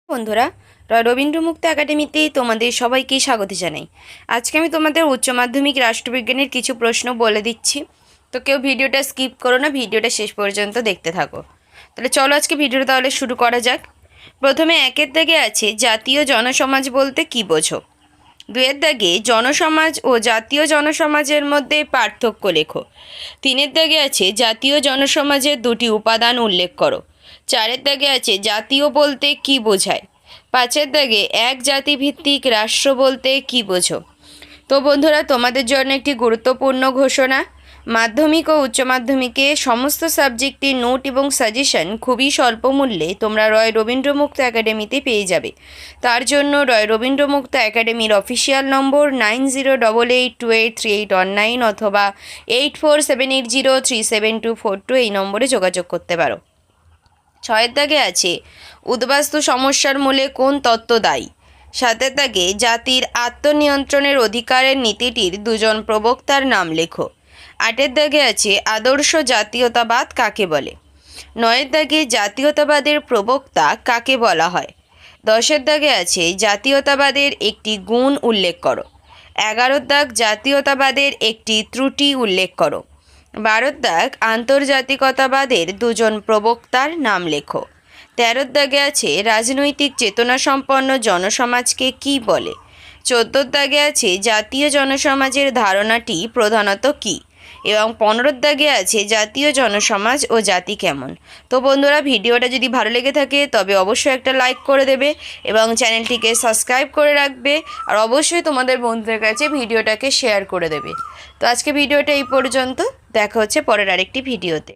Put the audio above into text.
বন্ধুরা, রবীন্দ্র মুক্ত একাডেমিতে তোমাদের সবাইকে স্বাগত জানাই। আজকে আমি তোমাদের উচ্চ মাধ্যমিক রাষ্ট্রবিজ্ঞানের কিছু প্রশ্ন বলে দিচ্ছি। তো কেউ ভিডিওটা স্কিপ করো না, ভিডিওটা শেষ পর্যন্ত দেখতে থাকো। তাহলে চলো আজকে ভিডিওটা তাহলে শুরু করা যাক। প্রথমে একের দাগে আছে জাতীয় জনসমাজ বলতে কী বোঝো। দুয়ের দাগে জনসমাজ ও জাতীয় জনসমাজের মধ্যে পার্থক্য লেখো। তিনের দাগে আছে জাতীয় জনসমাজের দুটি উপাদান উল্লেখ করো। চারের দাগে আছে জাতীয় বলতে কী বোঝায়। পাঁচের দাগে এক জাতিভিত্তিক রাষ্ট্র বলতে কী বোঝো। তো বন্ধুরা, তোমাদের জন্য একটি গুরুত্বপূর্ণ ঘোষণা। মাধ্যমিক ও উচ্চ মাধ্যমিকে সমস্ত সাবজেক্টের নোট এবং সাজেশন খুবই স্বল্প মূল্যে তোমরা রবীন্দ্র মুক্ত একাডেমিতে পেয়ে যাবে। তার জন্য রবীন্দ্র মুক্ত একাডেমির অফিসিয়াল নম্বর 9088283819 অথবা 8478037242 এই নম্বরে যোগাযোগ করতে পারো। ছয়ের দাগে আছে উদ্বাস্তু সমস্যার মূলে কোন তত্ত্ব দায়ী। সাতের দাগে জাতির আত্মনিয়ন্ত্রণের অধিকারের নীতিটির দুজন প্রবক্তার নাম লেখো। আটের দাগে আছে আদর্শ জাতীয়তাবাদ কাকে বলে। নয়ের দাগে জাতীয়তাবাদের প্রবক্তা কাকে বলা হয়। দশের দাগে আছে জাতীয়তাবাদের একটি গুণ উল্লেখ করো। 11 দাগ জাতীয়তাবাদের একটি ত্রুটি উল্লেখ করো। 12 দাগ আন্তর্জাতিকতাবাদের দুজন প্রবক্তার নাম লেখো। 13 দাগে আছে রাজনৈতিক চেতনাসম্পন্ন জনসমাজকে কী বলে। 14 দাগে আছে জাতীয় জনসমাজের ধারণাটি প্রধানত কী, এবং 15 দাগে আছে জাতীয় জনসমাজ ও জাতি কেমন। তো বন্ধুরা, ভিডিওটা যদি ভালো লেগে থাকে তবে অবশ্যই একটা লাইক করে দেবে এবং চ্যানেলটিকে সাবস্ক্রাইব করে রাখবে, আর অবশ্যই তোমাদের বন্ধুদের কাছে ভিডিওটাকে শেয়ার করে দেবে। তো আজকে ভিডিওটা এই পর্যন্ত, দেখা হচ্ছে পরের আরেকটি ভিডিওতে।